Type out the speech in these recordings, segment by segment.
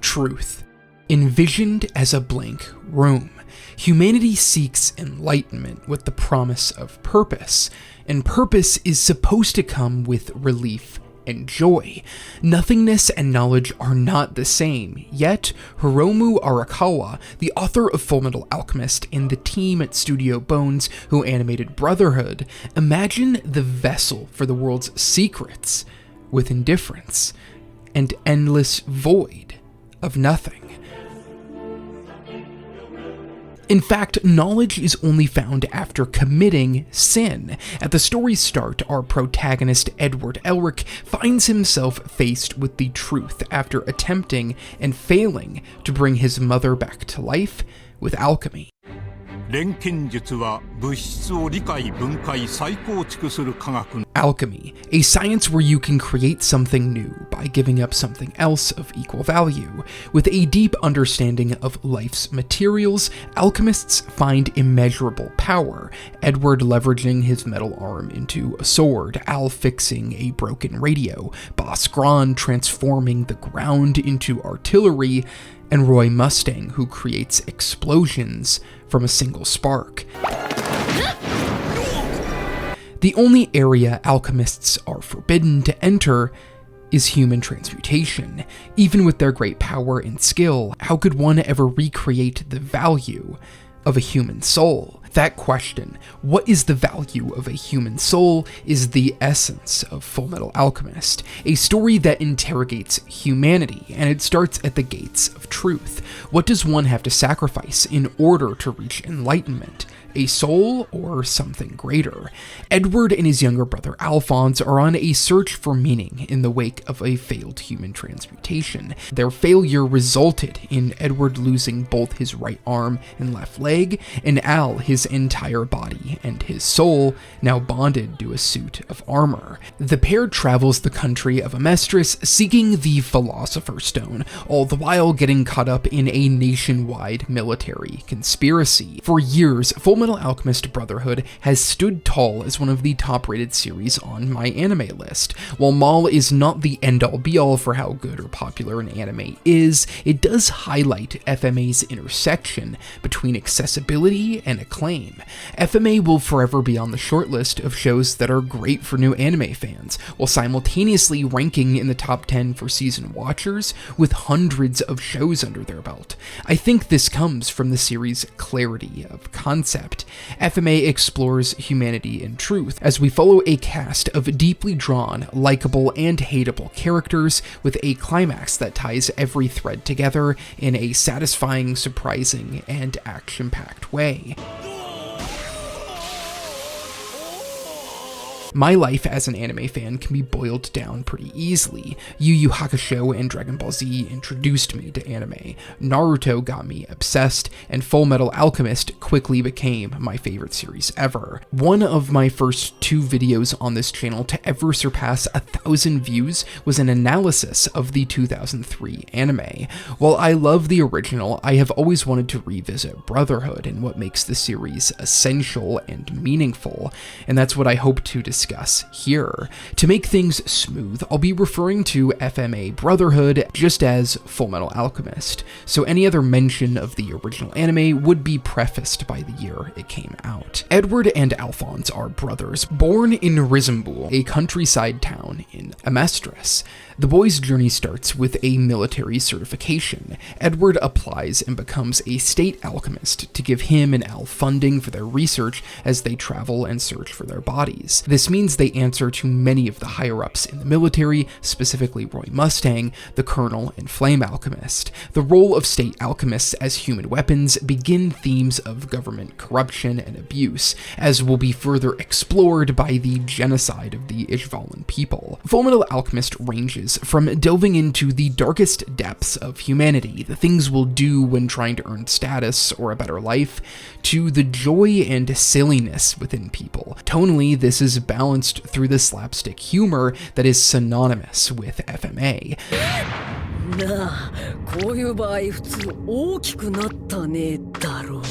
Truth. Envisioned as a blank room, humanity seeks enlightenment with the promise of purpose, and purpose is supposed to come with relief and joy. Nothingness and knowledge are not the same, yet Hiromu Arakawa, the author of Fullmetal Alchemist and the team at Studio Bones who animated Brotherhood, imagine the vessel for the world's secrets with indifference, and endless void of nothing. In fact, knowledge is only found after committing sin. At the story's start, our protagonist Edward Elric finds himself faced with the truth after attempting and failing to bring his mother back to life with alchemy. Alchemy, a science where you can create something new by giving up something else of equal value. With a deep understanding of life's materials, alchemists find immeasurable power, Edward leveraging his metal arm into a sword, Al fixing a broken radio, Boss Gran transforming the ground into artillery, and Roy Mustang, who creates explosions from a single spark. The only area alchemists are forbidden to enter is human transmutation. Even with their great power and skill, how could one ever recreate the value of a human soul? That question, what is the value of a human soul, is the essence of Fullmetal Alchemist, a story that interrogates humanity, and it starts at the gates of truth. What does one have to sacrifice in order to reach enlightenment? A soul or something greater? Edward and his younger brother Alphonse are on a search for meaning in the wake of a failed human transmutation. Their failure resulted in Edward losing both his right arm and left leg, and Al his entire body and his soul, now bonded to a suit of armor. The pair travels the country of Amestris seeking the Philosopher's Stone, all the while getting caught up in a nationwide military conspiracy. For years, Fullmetal Alchemist Brotherhood has stood tall as one of the top-rated series on my anime list. While Maul is not the end-all be-all for how good or popular an anime is, it does highlight FMA's intersection between accessibility and acclaim. FMA will forever be on the shortlist of shows that are great for new anime fans, while simultaneously ranking in the top 10 for season watchers with hundreds of shows under their belt. I think this comes from the series' clarity of concept. FMA explores humanity and truth as we follow a cast of deeply drawn, likable, and hateable characters with a climax that ties every thread together in a satisfying, surprising, and action-packed way. My life as an anime fan can be boiled down pretty easily. Yu Yu Hakusho and Dragon Ball Z introduced me to anime, Naruto got me obsessed, and Fullmetal Alchemist quickly became my favorite series ever. One of my first 2 videos on this channel to ever surpass 1,000 views was an analysis of the 2003 anime. While I love the original, I have always wanted to revisit Brotherhood and what makes the series essential and meaningful, and that's what I hope to discuss here. To make things smooth, I'll be referring to FMA Brotherhood just as Fullmetal Alchemist, so any other mention of the original anime would be prefaced by the year it came out. Edward and Alphonse are brothers, born in Rizambul, a countryside town in Amestris. The boy's journey starts with a military certification. Edward applies and becomes a state alchemist to give him and Al funding for their research as they travel and search for their bodies. This means they answer to many of the higher-ups in the military, specifically Roy Mustang, the Colonel, and Flame Alchemist. The role of state alchemists as human weapons begin themes of government corruption and abuse, as will be further explored by the genocide of the Ishvalan people. Fullmetal Alchemist ranges from delving into the darkest depths of humanity, the things we'll do when trying to earn status or a better life, to the joy and silliness within people. Tonally, this is balanced through the slapstick humor that is synonymous with FMA. なあ、こういう場合普通大きくなったねだろう。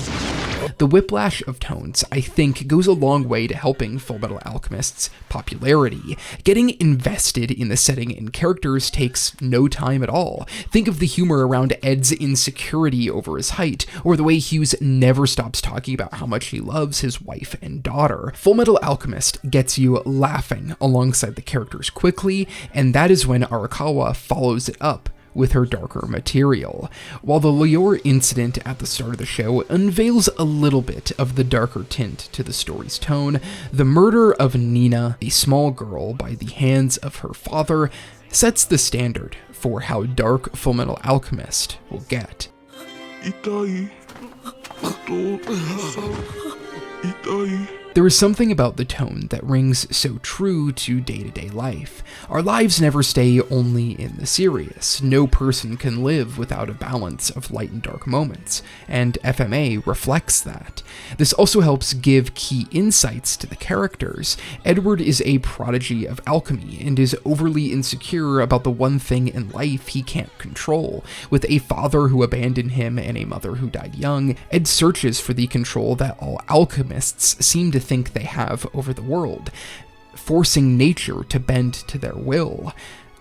The whiplash of tones, I think, goes a long way to helping Fullmetal Alchemist's popularity. Getting invested in the setting and characters takes no time at all. Think of the humor around Ed's insecurity over his height, or the way Hughes never stops talking about how much he loves his wife and daughter. Fullmetal Alchemist gets you laughing alongside the characters quickly, and that is when Arakawa follows it up with her darker material. While the Lior incident at the start of the show unveils a little bit of the darker tint to the story's tone, the murder of Nina, a small girl, by the hands of her father, sets the standard for how dark Fullmetal Alchemist will get. There is something about the tone that rings so true to day-to-day life. Our lives never stay only in the serious. No person can live without a balance of light and dark moments, and FMA reflects that. This also helps give key insights to the characters. Edward is a prodigy of alchemy and is overly insecure about the one thing in life he can't control. With a father who abandoned him and a mother who died young, Ed searches for the control that all alchemists seem to think they have over the world, forcing nature to bend to their will.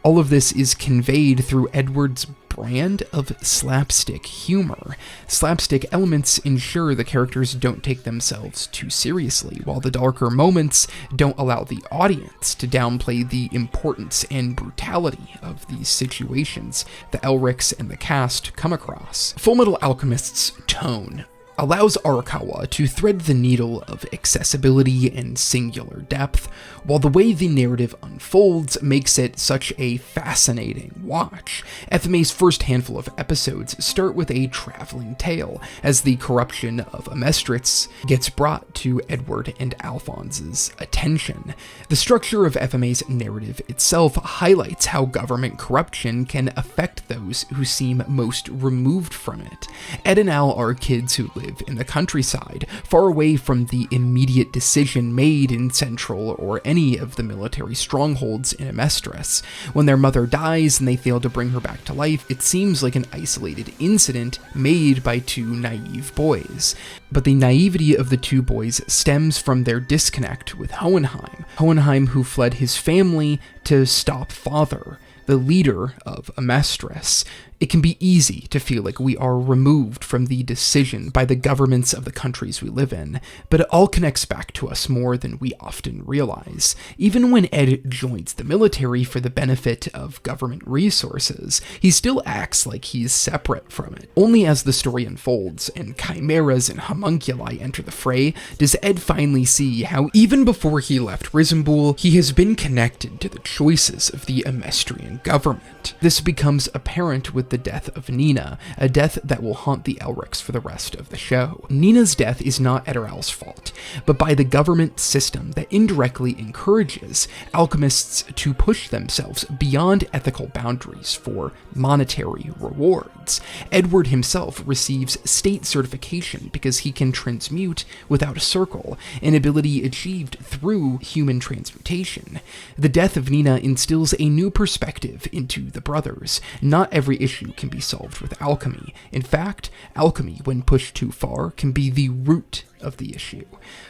All of this is conveyed through Edward's brand of slapstick humor. Slapstick elements ensure the characters don't take themselves too seriously, while the darker moments don't allow the audience to downplay the importance and brutality of these situations the Elrics and the cast come across. Fullmetal Alchemist's tone allows Arakawa to thread the needle of accessibility and singular depth, while the way the narrative unfolds makes it such a fascinating watch. FMA's first handful of episodes start with a traveling tale, as the corruption of Amestris gets brought to Edward and Alphonse's attention. The structure of FMA's narrative itself highlights how government corruption can affect those who seem most removed from it. Ed and Al are kids who live in the countryside, far away from the immediate decision made in Central or any of the military strongholds in Amestris. When their mother dies and they fail to bring her back to life, it seems like an isolated incident made by two naive boys. But the naivety of the two boys stems from their disconnect with Hohenheim. Hohenheim, who fled his family to stop Father, the leader of Amestris. It can be easy to feel like we are removed from the decision by the governments of the countries we live in, but it all connects back to us more than we often realize. Even when Ed joins the military for the benefit of government resources, he still acts like he's separate from it. Only as the story unfolds and chimeras and homunculi enter the fray does Ed finally see how, even before he left Risenbuhl, he has been connected to the choices of the Amestrian government. This becomes apparent with the death of Nina, a death that will haunt the Elrics for the rest of the show. Nina's death is not Ediral's fault, but by the government system that indirectly encourages alchemists to push themselves beyond ethical boundaries for monetary rewards. Edward himself receives state certification because he can transmute without a circle, an ability achieved through human transmutation. The death of Nina instills a new perspective into the brothers. Not every issue can be solved with alchemy. In fact, alchemy, when pushed too far, can be the root of the issue.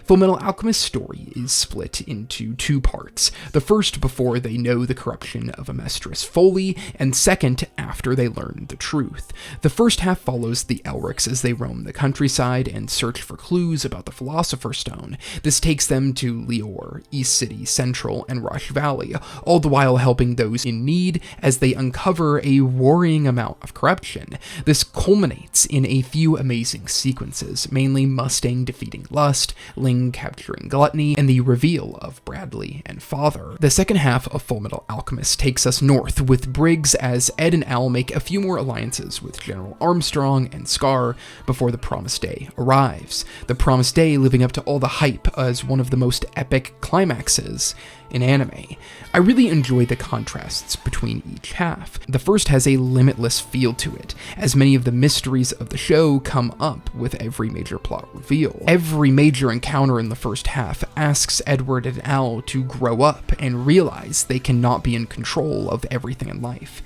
Fullmetal Alchemist's story is split into two parts. The first before they know the corruption of Amestris fully, and second after they learn the truth. The first half follows the Elrics as they roam the countryside and search for clues about the Philosopher's Stone. This takes them to Lior, East City, Central, and Rush Valley, all the while helping those in need as they uncover a worrying amount of corruption. This culminates in a few amazing sequences, mainly Mustang defeating Lust, Ling capturing Gluttony, and the reveal of Bradley and Father. The second half of Fullmetal Alchemist takes us north, with Briggs as Ed and Al make a few more alliances with General Armstrong and Scar before the Promised Day arrives. The Promised Day living up to all the hype as one of the most epic climaxes in anime. I really enjoy the contrasts between each half. The first has a limitless feel to it, as many of the mysteries of the show come up with every major plot reveal. Every major encounter in the first half asks Edward and Al to grow up and realize they cannot be in control of everything in life.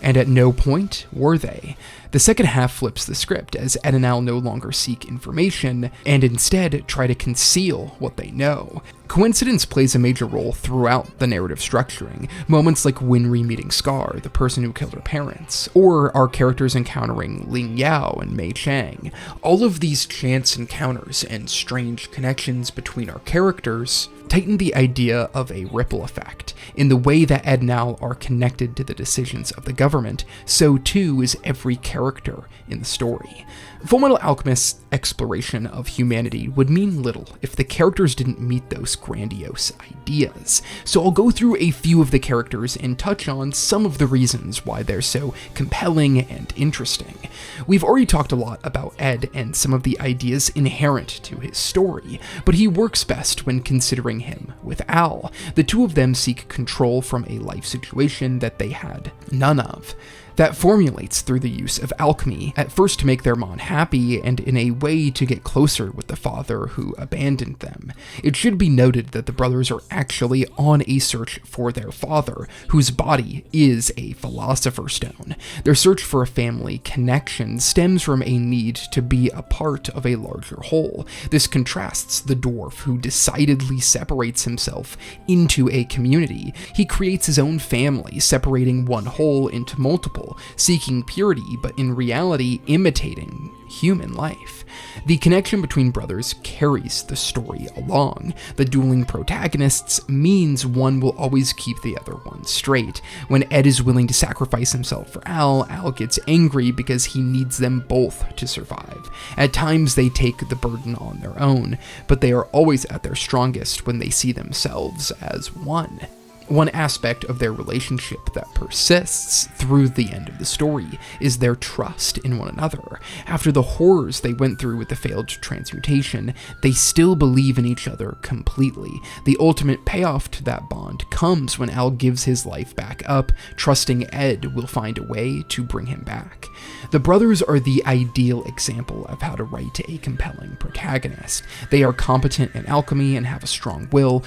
and at no point were they. The second half flips the script, as Ed and Al no longer seek information, and instead try to conceal what they know. Coincidence plays a major role throughout the narrative structuring, moments like Winry meeting Scar, the person who killed her parents, or our characters encountering Ling Yao and Mei Chang. All of these chance encounters and strange connections between our characters tighten the idea of a ripple effect. In the way that Ed and Al are connected to the decisions of the government, so too is every character in the story. Fullmetal Alchemist's exploration of humanity would mean little if the characters didn't meet those grandiose ideas, so I'll go through a few of the characters and touch on some of the reasons why they're so compelling and interesting. We've already talked a lot about Ed and some of the ideas inherent to his story, but he works best when considering him with Al. The two of them seek control from a life situation that they had none of. That formulates through the use of alchemy, at first to make their mom happy, and in a way to get closer with the father who abandoned them. It should be noted that the brothers are actually on a search for their father, whose body is a philosopher's stone. Their search for a family connection stems from a need to be a part of a larger whole. This contrasts the dwarf, who decidedly separates himself into a community. He creates his own family, separating one whole into multiple, seeking purity, but in reality imitating human life. The connection between brothers carries the story along. The dueling protagonists means one will always keep the other one straight. When Ed is willing to sacrifice himself for Al, Al gets angry because he needs them both to survive. At times they take the burden on their own, but they are always at their strongest when they see themselves as one. One aspect of their relationship that persists through the end of the story is their trust in one another. After the horrors they went through with the failed transmutation, they still believe in each other completely. The ultimate payoff to that bond comes when Al gives his life back up, trusting Ed will find a way to bring him back. The brothers are the ideal example of how to write a compelling protagonist. They are competent in alchemy and have a strong will,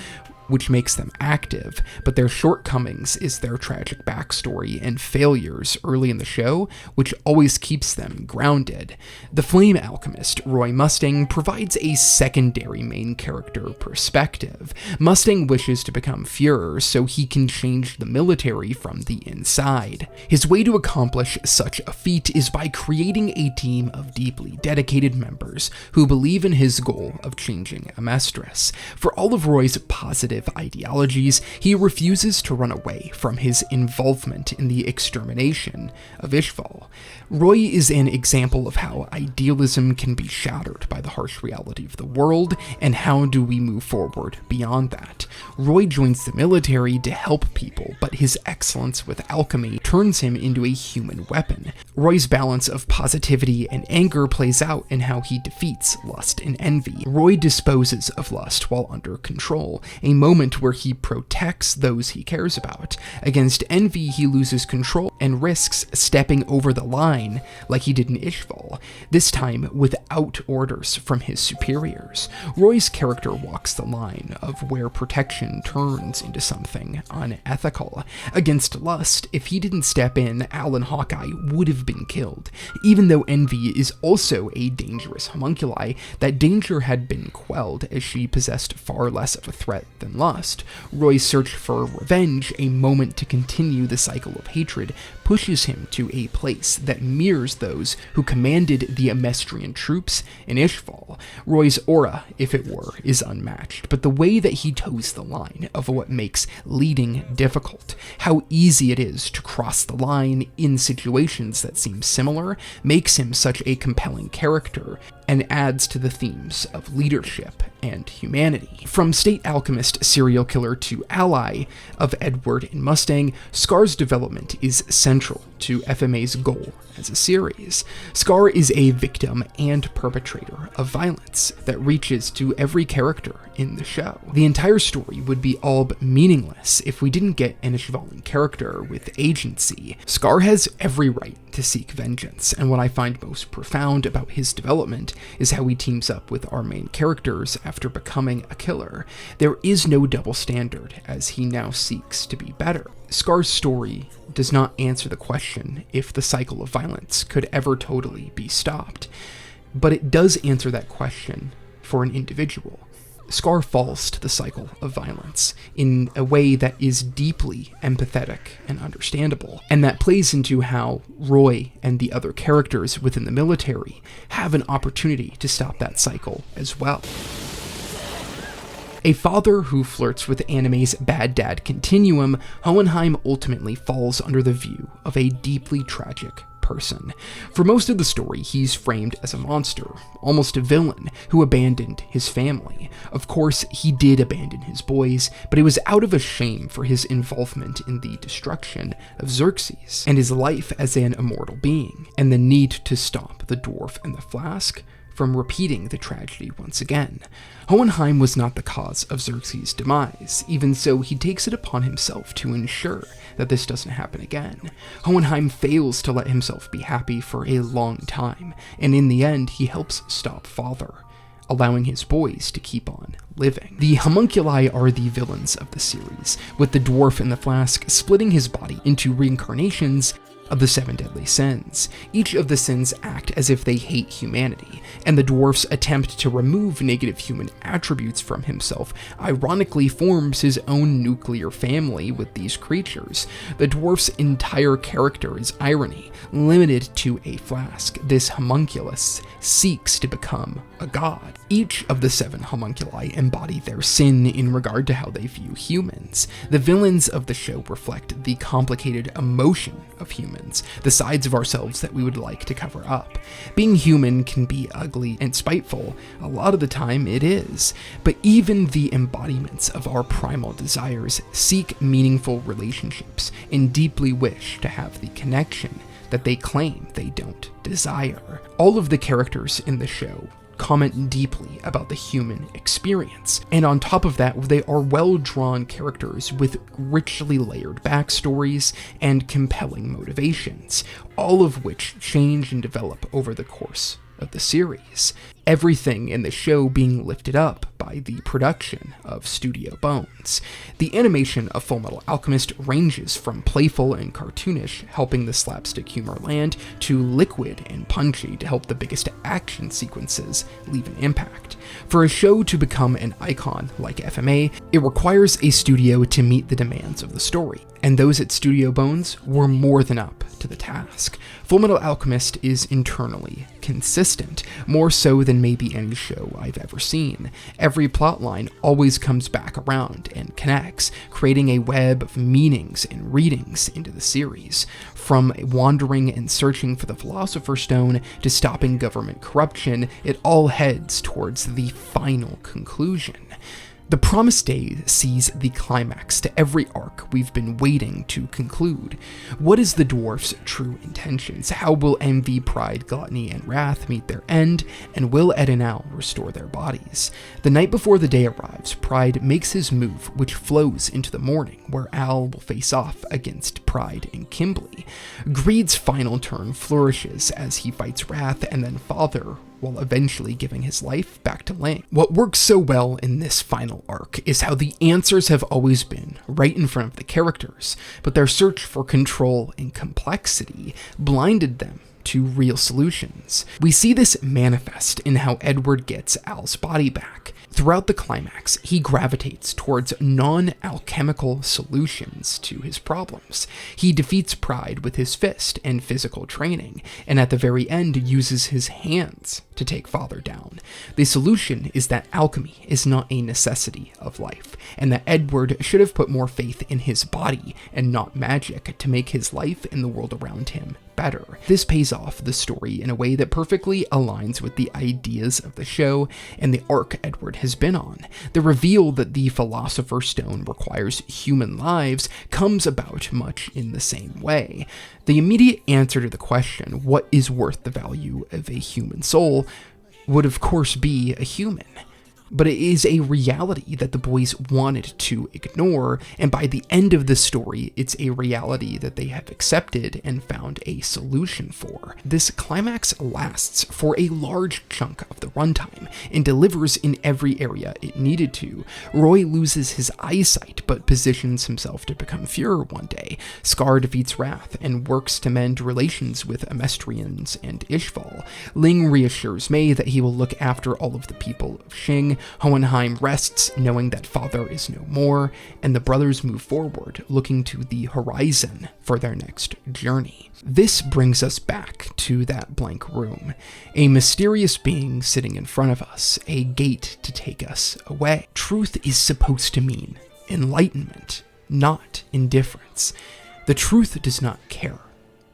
which makes them active, but their shortcomings is their tragic backstory and failures early in the show, which always keeps them grounded. The flame alchemist, Roy Mustang, provides a secondary main character perspective. Mustang wishes to become Führer so he can change the military from the inside. His way to accomplish such a feat is by creating a team of deeply dedicated members who believe in his goal of changing Amestris. For all of Roy's positive ideologies, he refuses to run away from his involvement in the extermination of Ishval. Roy is an example of how idealism can be shattered by the harsh reality of the world, and how do we move forward beyond that. Roy joins the military to help people, but his excellence with alchemy turns him into a human weapon. Roy's balance of positivity and anger plays out in how he defeats lust and envy. Roy disposes of lust while under control, a moment where he protects those he cares about. Against envy, he loses control and risks stepping over the line like he did in Ishval, this time without orders from his superiors. Roy's character walks the line of where protection turns into something unethical. Against lust, if he didn't step in, Al and Hawkeye would have been killed. Even though envy is also a dangerous homunculi, that danger had been quelled as she possessed far less of a threat than lust. Roy's search for revenge, a moment to continue the cycle of hatred, pushes him to a place that mirrors those who commanded the Amestrian troops in Ishval. Roy's aura, if it were, is unmatched, but the way that he toes the line of what makes leading difficult, how easy it is to cross the line in situations that seem similar, makes him such a compelling character and adds to the themes of leadership and humanity. From state alchemist serial killer to ally of Edward and Mustang, Scar's development is central to FMA's goal as a series. Scar is a victim and perpetrator of violence that reaches to every character in the show. The entire story would be all but meaningless if we didn't get an Ishvalan character with agency. Scar has every right to seek vengeance, and what I find most profound about his development is how he teams up with our main characters after becoming a killer. There is no double standard, as he now seeks to be better. Scar's story does not answer the question if the cycle of violence could ever totally be stopped, but it does answer that question for an individual. Scar falls to the cycle of violence in a way that is deeply empathetic and understandable, and that plays into how Roy and the other characters within the military have an opportunity to stop that cycle as well. A father who flirts with anime's bad dad continuum, Hohenheim ultimately falls under the view of a deeply tragic person. For most of the story, he's framed as a monster, almost a villain, who abandoned his family. Of course, he did abandon his boys, but it was out of a shame for his involvement in the destruction of Xerxes, and his life as an immortal being, and the need to stop the dwarf and the flask from repeating the tragedy once again. Hohenheim was not the cause of Xerxes' demise, even so he takes it upon himself to ensure that this doesn't happen again. Hohenheim fails to let himself be happy for a long time, and in the end he helps stop father, allowing his boys to keep on living. The homunculi are the villains of the series, with the dwarf in the flask splitting his body into reincarnations of the 7 deadly sins. Each of the sins act as if they hate humanity, and the dwarf's attempt to remove negative human attributes from himself ironically forms his own nuclear family with these creatures. The dwarf's entire character is irony, limited to a flask. This homunculus seeks to become a god. Each of the 7 homunculi embody their sin in regard to how they view humans. The villains of the show reflect the complicated emotion of humans, the sides of ourselves that we would like to cover up. Being human can be ugly and spiteful. A lot of the time it is. But even the embodiments of our primal desires seek meaningful relationships and deeply wish to have the connection that they claim they don't desire. All of the characters in the show comment deeply about the human experience, and on top of that, they are well-drawn characters with richly layered backstories and compelling motivations, all of which change and develop over the course of the series. Everything in the show being lifted up by the production of Studio Bones. The animation of Fullmetal Alchemist ranges from playful and cartoonish, helping the slapstick humor land, to liquid and punchy to help the biggest action sequences leave an impact. For a show to become an icon like FMA, it requires a studio to meet the demands of the story, and those at Studio Bones were more than up to the task. Fullmetal Alchemist is internally consistent, more so than maybe any show I've ever seen. Every plotline always comes back around and connects, creating a web of meanings and readings into the series. From wandering and searching for the Philosopher's Stone to stopping government corruption, it all heads towards the final conclusion. The Promised Day sees the climax to every arc we've been waiting to conclude. What is the dwarf's true intentions? How will envy, pride, gluttony, and wrath meet their end? And will Ed and Al restore their bodies? The night before the day arrives, Pride makes his move, which flows into the morning, where Al will face off against Pride and Kimberly. Greed's final turn flourishes as he fights Wrath and then Father, while eventually giving his life back to Lang. What works so well in this final arc is how the answers have always been right in front of the characters, but their search for control and complexity blinded them to real solutions. We see this manifest in how Edward gets Al's body back. Throughout the climax, he gravitates towards non-alchemical solutions to his problems. He defeats Pride with his fist and physical training, and at the very end uses his hands to take Father down. The solution is that alchemy is not a necessity of life, and that Edward should have put more faith in his body and not magic to make his life and the world around him better. This pays off the story in a way that perfectly aligns with the ideas of the show and the arc Edward has been on. The reveal that the Philosopher's Stone requires human lives comes about much in the same way. The immediate answer to the question, what is worth the value of a human soul, would of course be a human. but it is a reality that the boys wanted to ignore, and by the end of the story, it's a reality that they have accepted and found a solution for. This climax lasts for a large chunk of the runtime, and delivers in every area it needed to. Roy loses his eyesight, but positions himself to become Fuhrer one day. Scar defeats Wrath, and works to mend relations with Amestrians and Ishval. Ling reassures May that he will look after all of the people of Xing. Hohenheim rests, knowing that father is no more, and the brothers move forward, looking to the horizon for their next journey. This brings us back to that blank room. A mysterious being sitting in front of us, a gate to take us away. Truth is supposed to mean enlightenment, not indifference. The truth does not care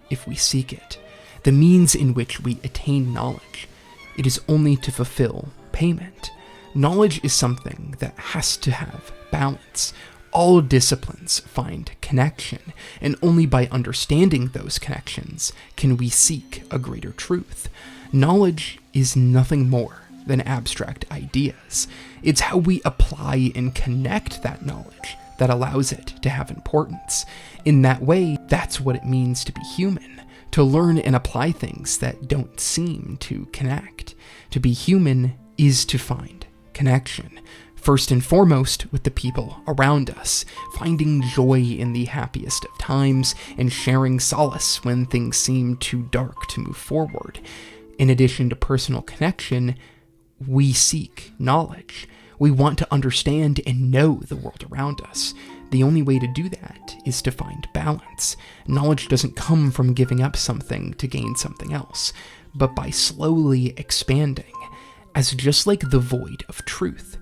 if we seek it. The means in which we attain knowledge, it is only to fulfill payment. Knowledge is something that has to have balance. All disciplines find connection, and only by understanding those connections can we seek a greater truth. Knowledge is nothing more than abstract ideas. It's how we apply and connect that knowledge that allows it to have importance. In that way, that's what it means to be human, to learn and apply things that don't seem to connect. To be human is to find connection, first and foremost with the people around us, finding joy in the happiest of times, and sharing solace when things seem too dark to move forward. In addition to personal connection, we seek knowledge. We want to understand and know the world around us. The only way to do that is to find balance. Knowledge doesn't come from giving up something to gain something else, but by slowly expanding. As just like the void of truth,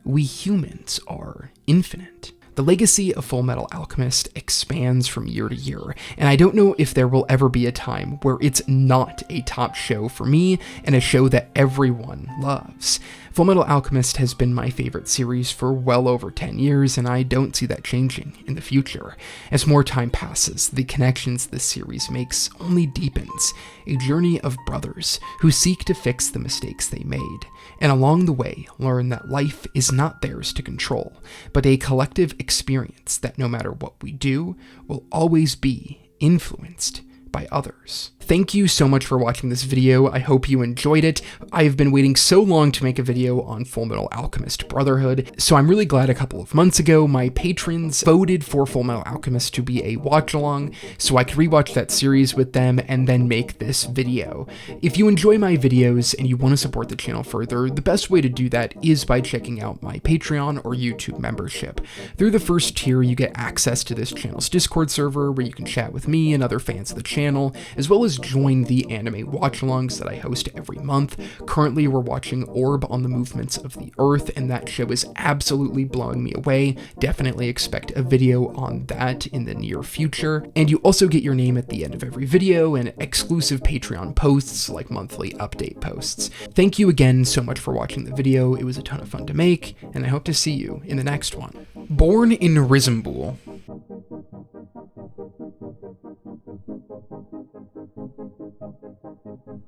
we humans are infinite. The legacy of Fullmetal Alchemist expands from year to year, and I don't know if there will ever be a time where it's not a top show for me and a show that everyone loves. Fullmetal Alchemist has been my favorite series for well over 10 years, and I don't see that changing in the future. As more time passes, the connections this series makes only deepens, a journey of brothers who seek to fix the mistakes they made, and along the way learn that life is not theirs to control, but a collective experience that no matter what we do, will always be influenced by others. Thank you so much for watching this video. I hope you enjoyed it. I've been waiting so long to make a video on Fullmetal Alchemist Brotherhood, so I'm really glad a couple of months ago my patrons voted for Fullmetal Alchemist to be a watch-along, so I could rewatch that series with them and then make this video. If you enjoy my videos and you want to support the channel further, the best way to do that is by checking out my Patreon or YouTube membership. Through the first tier, you get access to this channel's Discord server where you can chat with me and other fans of the channel, as well as join the anime watch-alongs that I host every month. Currently, we're watching Orb on the Movements of the Earth, and that show is absolutely blowing me away. Definitely expect a video on that in the near future. And you also get your name at the end of every video and exclusive Patreon posts like monthly update posts. Thank you again so much for watching the video. It was a ton of fun to make, and I hope to see you in the next one. Born in Rizambul.